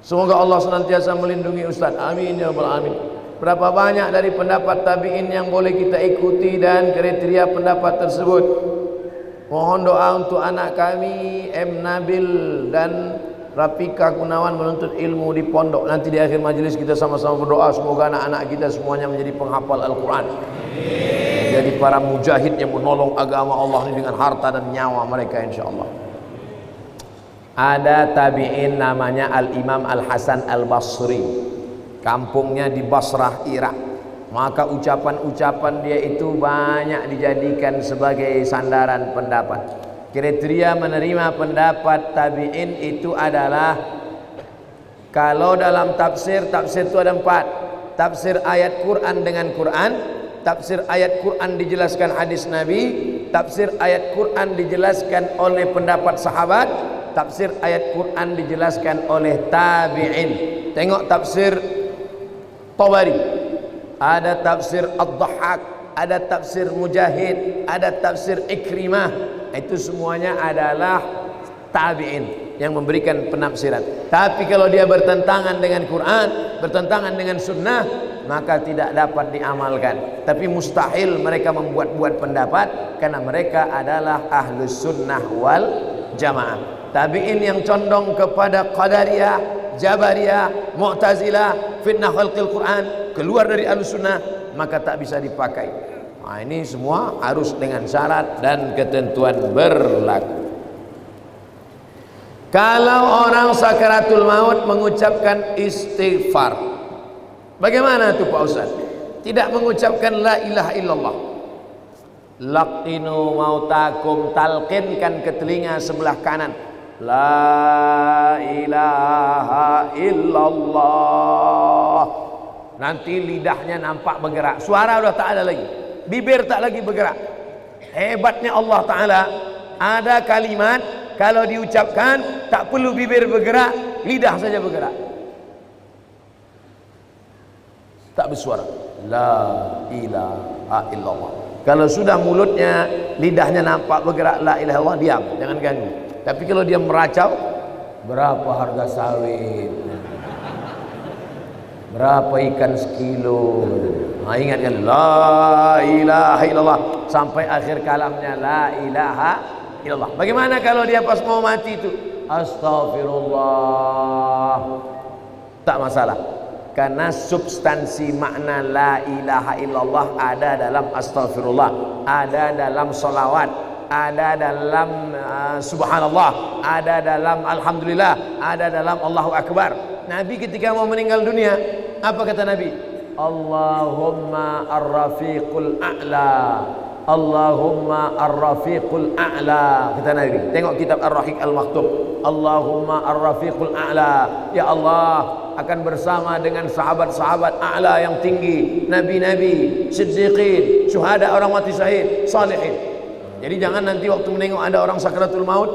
Semoga Allah senantiasa melindungi Ustaz. Amin ya rabbal alamin. Berapa banyak dari pendapat tabi'in yang boleh kita ikuti dan kriteria pendapat tersebut. Mohon doa untuk anak kami M. Nabil dan Rafika Gunawan menuntut ilmu di pondok. Nanti di akhir majelis kita sama-sama berdoa semoga anak-anak kita semuanya menjadi penghafal Al-Quran, jadi para mujahid yang menolong agama Allah ini dengan harta dan nyawa mereka insyaallah. Ada tabi'in namanya Al-Imam Al-Hasan Al-Basri, kampungnya di Basrah, Irak. Maka ucapan-ucapan dia itu banyak dijadikan sebagai sandaran pendapat. Kriteria menerima pendapat tabi'in itu adalah, kalau dalam tafsir itu ada 4. Tafsir ayat Quran dengan Quran, tafsir ayat Quran dijelaskan hadis Nabi, tafsir ayat Quran dijelaskan oleh pendapat sahabat, tafsir ayat Quran dijelaskan oleh tabi'in. Tengok tafsir Tabari, ada tafsir Ad-Dhahhak, ada tafsir Mujahid, ada tafsir Ikrimah. Itu semuanya adalah tabi'in yang memberikan penafsiran. Tapi kalau dia bertentangan dengan Quran, bertentangan dengan sunnah, maka tidak dapat diamalkan. Tapi mustahil mereka membuat-buat pendapat, karena mereka adalah ahlus sunnah wal jamaah. Tabi'in yang condong kepada Qadariyah, Jabariyah, Mu'tazilah, fitnah khalqil Quran, keluar dari ahlus sunnah, maka tak bisa dipakai. Nah, ini semua harus dengan syarat dan ketentuan berlaku. Kalau orang sakaratul maut mengucapkan istighfar, bagaimana tuh Pak Ustaz? Tidak mengucapkan la ilaha illallah. Laqinu mautakum, talqinkan ke telinga sebelah kanan, la ilaha illallah. Nanti lidahnya nampak bergerak, suara udah tak ada lagi, bibir tak lagi bergerak. Hebatnya Allah Ta'ala, ada kalimat kalau diucapkan tak perlu bibir bergerak, lidah saja bergerak, tak bersuara, la ilaha illallah. Kalau sudah mulutnya, lidahnya nampak bergerak la ilaha illallah, diam, jangan ganggu. Tapi kalau dia meracau, berapa harga sawit, berapa ikan sekilo, nah, ingatkan la ilaha illallah sampai akhir kalamnya la ilaha illallah. Bagaimana kalau dia pas mau mati itu astaghfirullah, tak masalah, karena substansi makna la ilaha illallah ada dalam astaghfirullah, ada dalam salawat, ada dalam subhanallah, ada dalam alhamdulillah, ada dalam Allahu Akbar. Nabi ketika mau meninggal dunia, apa kata Nabi? Allahumma ar-rafiqul a'la, Allahumma ar-rafiqul a'la, kata Nabi. Tengok kitab Ar-Rahiq Al-Maktub. Allahumma ar-rafiqul a'la, ya Allah akan bersama dengan sahabat-sahabat a'la yang tinggi, nabi-nabi, siddiqin, syuhada, orang mati syahid, salihin. Jadi jangan nanti waktu menengok ada orang sakratul maut,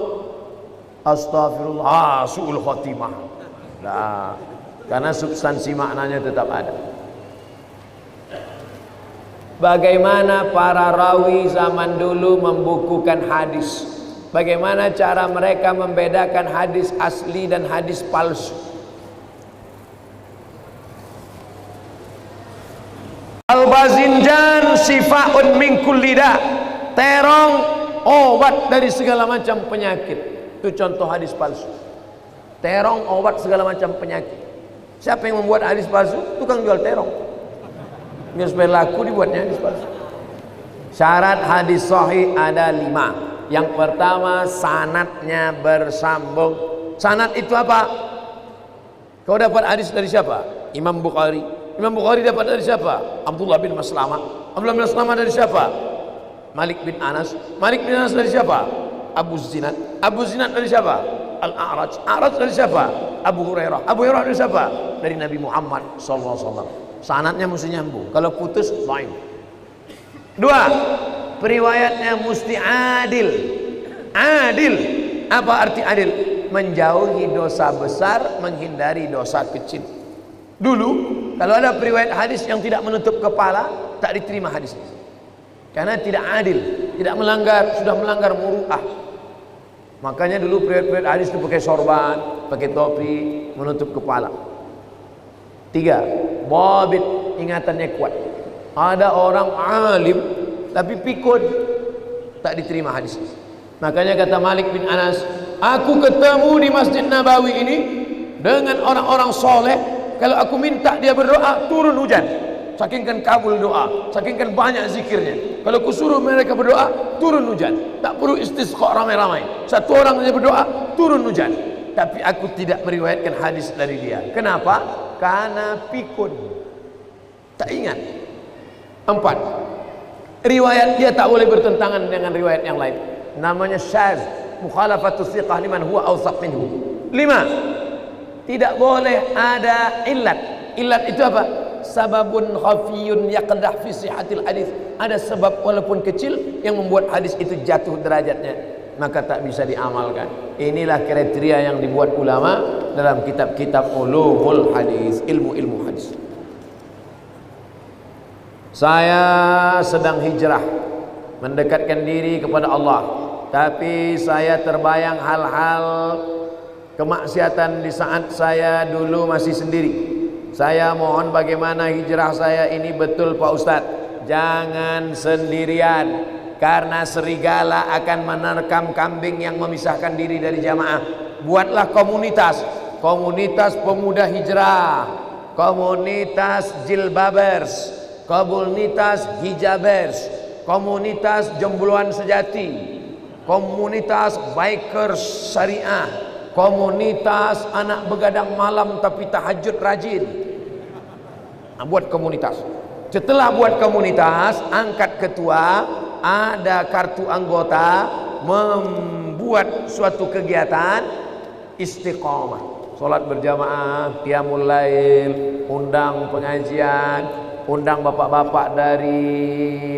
astagfirullah, su'ul khatimah. Nah, karena substansi maknanya tetap ada. Bagaimana para rawi zaman dulu membukukan hadis? Bagaimana cara mereka membedakan hadis asli dan hadis palsu? Al-bazinjan sifaun min kulli da. Terong obat dari segala macam penyakit. Itu contoh hadis palsu. Terong obat segala macam penyakit. Siapa yang membuat hadis palsu? Tukang jual terong. Biar supaya laku dibuatnya hadis palsu. Syarat hadis sahih ada 5. Yang pertama, sanadnya bersambung. Sanad itu apa? Kau dapat hadis dari siapa? Imam Bukhari. Imam Bukhari dapat dari siapa? Abdullah bin Maslamah. Abdullah bin Maslamah dari siapa? Malik bin Anas. Malik bin Anas dari siapa? Abu Zinad. Abu Zinad dari siapa? Al-A'raj. A'raj dari siapa? Abu Hurairah. Abu Hurairah dari siapa? Dari Nabi Muhammad SAW. Sanadnya mesti nyambung. Kalau putus, lain. 2. Periwayatnya mesti adil. Adil. Apa arti adil? Menjauhi dosa besar, menghindari dosa kecil. Dulu kalau ada periwayat hadis yang tidak menutup kepala, tak diterima hadisnya, karena tidak adil, tidak melanggar, sudah melanggar muru'ah. Makanya dulu periode hadis itu pakai sorban, pakai topi, menutup kepala. 3, babit, ingatannya kuat. Ada orang alim tapi pikun, tak diterima hadis. Makanya kata Malik bin Anas, aku ketemu di Masjid Nabawi ini dengan orang-orang soleh. Kalau aku minta dia berdoa, turun hujan. Sakingkan kabul doa, sakingkan banyak zikirnya. Kalau aku suruh mereka berdoa, turun hujan. Tak perlu istisqa ramai-ramai. Satu orang saja berdoa, turun hujan. Tapi aku tidak meriwayatkan hadis dari dia. Kenapa? Karena pikun, tak ingat. 4, riwayat dia tak boleh bertentangan dengan riwayat yang lain. Namanya syaz, mukhalafatus thiqah liman huwa awsaq minhu. 5, tidak boleh ada illat. Illat itu apa? Sababun khafiyun yaqdah fi sihhatil hadis. Ada sebab walaupun kecil yang membuat hadis itu jatuh derajatnya, maka tak bisa diamalkan. Inilah kriteria yang dibuat ulama dalam kitab-kitab ulumul hadis, ilmu-ilmu hadis. Saya sedang hijrah mendekatkan diri kepada Allah, tapi saya terbayang hal-hal kemaksiatan di saat saya dulu masih sendiri. Saya mohon bagaimana hijrah saya ini betul Pak Ustadz. Jangan sendirian, karena serigala akan menerkam kambing yang memisahkan diri dari jamaah. Buatlah komunitas, komunitas pemuda hijrah, komunitas jilbabers, komunitas hijabers, komunitas jembuluan sejati, komunitas bikers syariah, komunitas anak begadang malam tapi tahajud rajin. Buat komunitas. Setelah buat komunitas, angkat ketua, ada kartu anggota, membuat suatu kegiatan istiqomah, sholat berjamaah, qiyamul lail, undang pengajian, undang bapak-bapak dari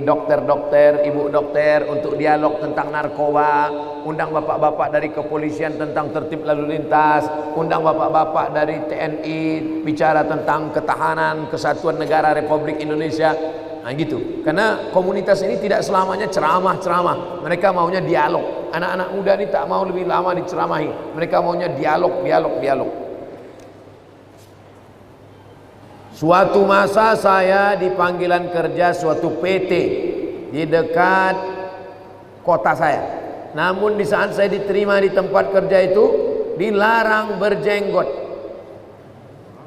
dokter-dokter, ibu dokter untuk dialog tentang narkoba, undang bapak-bapak dari kepolisian tentang tertib lalu lintas, undang bapak-bapak dari TNI bicara tentang ketahanan kesatuan negara Republik Indonesia. Nah gitu. Karena komunitas ini tidak selamanya ceramah-ceramah. Mereka maunya dialog. Anak-anak muda ini tak mau lebih lama diceramahi. Mereka maunya dialog. Suatu masa saya di panggilan kerja suatu PT di dekat kota saya. Namun di saat saya diterima di tempat kerja itu, dilarang berjenggot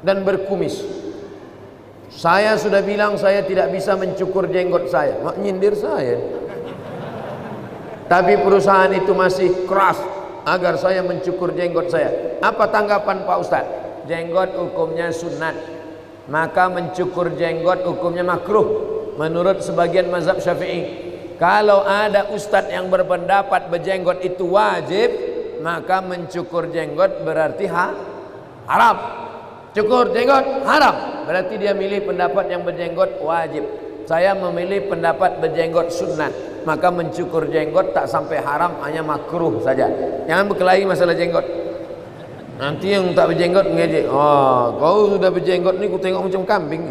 dan berkumis. Saya sudah bilang saya tidak bisa mencukur jenggot saya. Mak nyindir saya. Tapi perusahaan itu masih keras agar saya mencukur jenggot saya. Apa tanggapan Pak Ustadz? Jenggot hukumnya sunat, maka mencukur jenggot hukumnya makruh menurut sebagian mazhab Syafi'i. Kalau ada ustadz yang berpendapat berjenggot itu wajib, maka mencukur jenggot berarti haram. Cukur jenggot haram, berarti dia milih pendapat yang berjenggot wajib. Saya memilih pendapat berjenggot sunat, maka mencukur jenggot tak sampai haram, hanya makruh saja. Jangan berkelahi masalah jenggot. Nanti yang tak berjenggot ngejek, oh kau sudah berjenggot ni ku tengok macam kambing.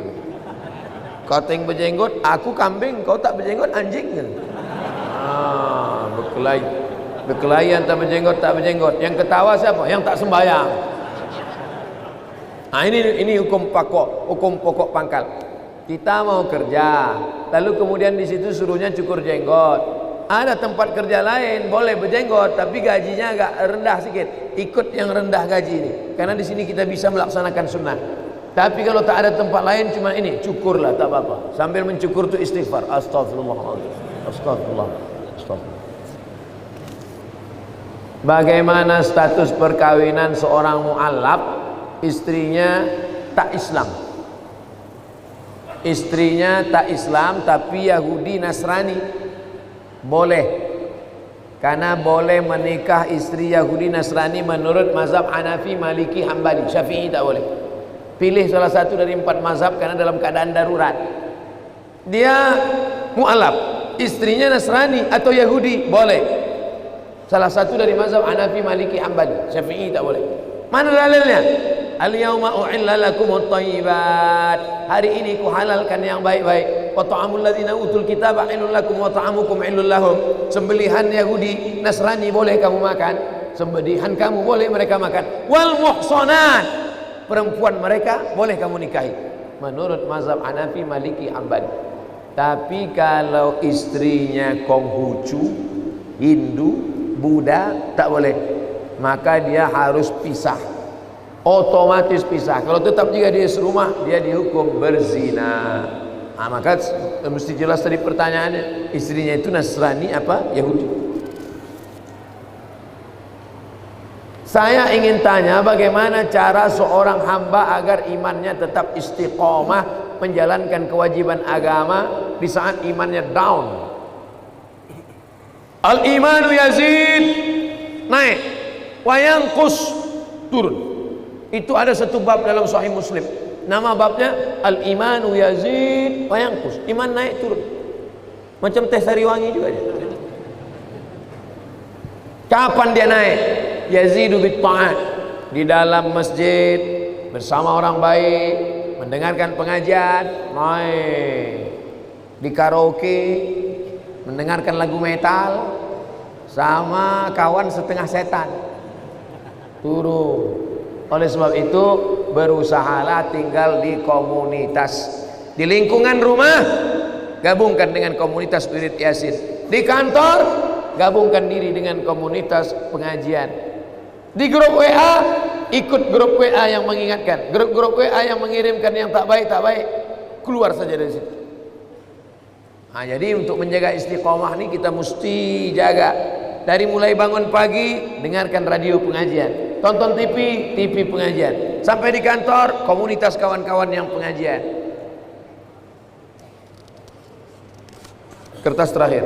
Kau tengok berjenggot, aku kambing, kau tak berjenggot anjing. Berkelahi antara berjenggot tak berjenggot. Yang ketawa siapa? Yang tak sembahyang. Nah ini hukum pokok pangkal. Kita mau kerja, lalu kemudian di situ suruhnya cukur jenggot. Ada tempat kerja lain boleh berjenggot, tapi gajinya agak rendah sedikit. Ikut yang rendah gaji ini, karena di sini kita bisa melaksanakan sunnah. Tapi kalau tak ada tempat lain, cuma ini cukurlah, tak apa-apa. Sambil mencukur tu istighfar, astagfirullahaladzim, astagfirullah, astagfirullah. Bagaimana status perkawinan seorang mu'allaf, istrinya tak Islam? Istrinya tak Islam tapi Yahudi Nasrani. Boleh, karena boleh menikah istri Yahudi Nasrani menurut mazhab Hanafi, Maliki, Hambali. Syafi'i tak boleh. Pilih salah satu dari 4 mazhab karena dalam keadaan darurat. Dia mu'alaf, istrinya Nasrani atau Yahudi, boleh. Salah satu dari mazhab Hanafi, Maliki, Hambali. Syafi'i tak boleh. Mana dalilnya? Al-yawma uhilla lakumut thayyibat. Hari ini ku halalkan yang baik-baik. Wa ta'amul ladzina utul kitaba halal lakum wa ta'amukum halal lahum. Sembelihan Yahudi Nasrani boleh kamu makan, sembelihan kamu boleh mereka makan. Wal muhsanat, perempuan mereka boleh kamu nikahi. Menurut mazhab Hanafi, Maliki, Hambali. Tapi kalau istrinya Konghucu, Hindu, Buddha, tak boleh. Maka dia harus pisah, otomatis pisah. Kalau tetap juga dia serumah, dia dihukum berzina. Maka mesti jelas tadi pertanyaannya, istrinya itu Nasrani apa Yahudi. Saya ingin tanya, bagaimana cara seorang hamba agar imannya tetap istiqomah menjalankan kewajiban agama di saat imannya down. Al-imanu yazid, naik, wa yanqus, turun. Itu ada satu bab dalam Sahih Muslim. Nama babnya Al-imanu yazid wa yanqus. Iman naik turun. Macam teh sariwangi juga dia. Kapan dia naik? Yazidu bit ta'at, di dalam masjid bersama orang baik, mendengarkan pengajian, naik. Di karaoke mendengarkan lagu metal sama kawan setengah setan, turun. Oleh sebab itu berusahalah tinggal di komunitas. Di lingkungan rumah gabungkan dengan komunitas wirid yasin. Di kantor gabungkan diri dengan komunitas pengajian. Di grup WA ikut grup WA yang mengingatkan. Grup WA yang mengirimkan yang tak baik, keluar saja dari situ. Jadi untuk menjaga istiqomah ini kita mesti jaga. Dari mulai bangun pagi dengarkan radio pengajian, tonton TV pengajian, sampai di kantor komunitas kawan-kawan yang pengajian. Kertas terakhir.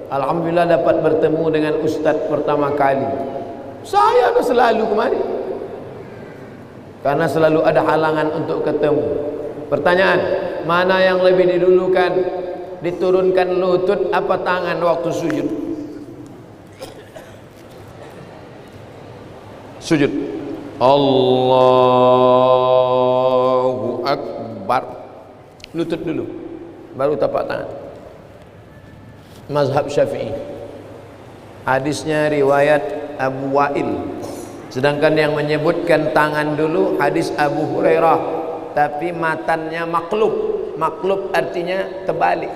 Alhamdulillah dapat bertemu dengan Ustadz pertama kali. Saya dah selalu kemari karena selalu ada halangan untuk ketemu. Pertanyaan, mana yang lebih didulukan, diturunkan lutut apa tangan waktu sujud? Sujud. Allahu Akbar, lutut dulu, baru tapak tangan. Mazhab Syafi'i. Hadisnya riwayat Abu Wa'il. Sedangkan yang menyebutkan tangan dulu hadis Abu Hurairah, tapi matannya maklub. Maklub artinya terbalik.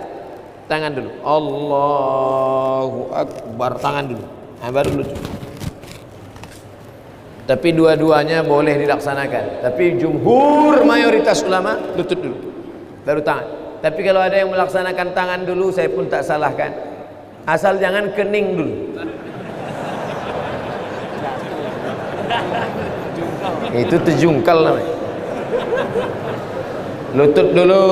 Tangan dulu. Allahu Akbar, tangan dulu. Baru lutut. Tapi dua-duanya boleh dilaksanakan. Tapi jumhur mayoritas ulama lutut dulu, baru tangan. Tapi kalau ada yang melaksanakan tangan dulu, saya pun tak salahkan. Asal jangan kening dulu. Itu terjungkal namanya. Lutut dulu.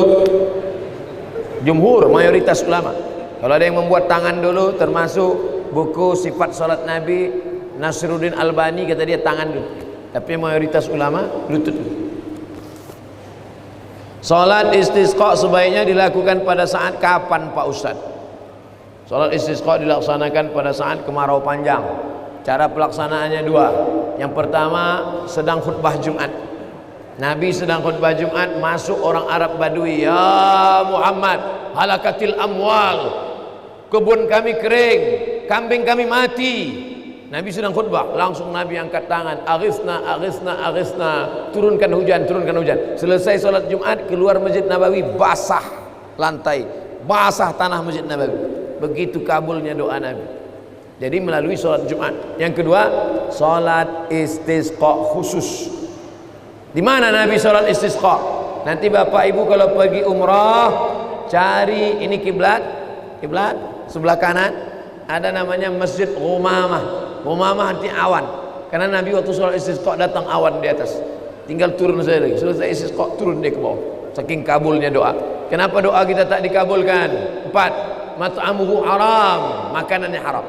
Jumhur mayoritas ulama. Kalau ada yang membuat tangan dulu, termasuk buku Sifat Salat Nabi Nasruddin Albani, kata dia tangan dulu. Tapi mayoritas ulama lutut dulu. Salat istisqa sebaiknya dilakukan pada saat kapan Pak Ustaz? Salat istisqa dilaksanakan pada saat kemarau panjang. Cara pelaksanaannya dua. Yang pertama, sedang khutbah Jumat. Nabi sedang khutbah Jumat, masuk orang Arab Badui. Ya Muhammad, halakatil amwal, kebun kami kering, kambing kami mati. Nabi sedang khutbah, langsung Nabi angkat tangan, aghithna, aghithna, aghithna, turunkan hujan, turunkan hujan. Selesai salat Jumat, keluar Masjid Nabawi, basah lantai, basah tanah Masjid Nabawi. Begitu kabulnya doa Nabi. Jadi melalui salat Jumat. Yang kedua, salat istisqa khusus. Di mana Nabi salat istisqa? Nanti Bapak Ibu kalau pergi umrah, cari ini kiblat sebelah kanan ada namanya Masjid Ghumamah. Ghumamah arti awan. Karena Nabi waktu salat istisqa datang awan di atas. Tinggal turun saja lagi. Selesai istisqa turun dia ke bawah. Saking kabulnya doa. Kenapa doa kita tak dikabulkan? 4. Mat'amuhu haram, makanannya haram.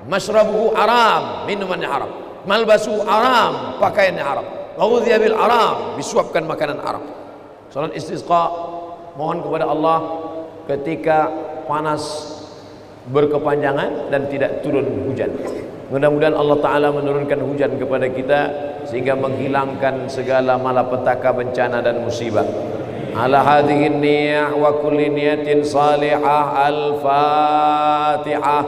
Mashrabuhu haram, minumannya haram. Malbasuhu haram, pakaiannya haram. Ghudhiya bil haram, disuapkan makanan haram. Salat istisqa mohon kepada Allah ketika panas berkepanjangan dan tidak turun hujan. Mudah-mudahan Allah Ta'ala menurunkan hujan kepada kita sehingga menghilangkan segala malapetaka, bencana dan musibah. Ala hadhihi niyah wa kulli niyatin salihah. Al-Fatihah.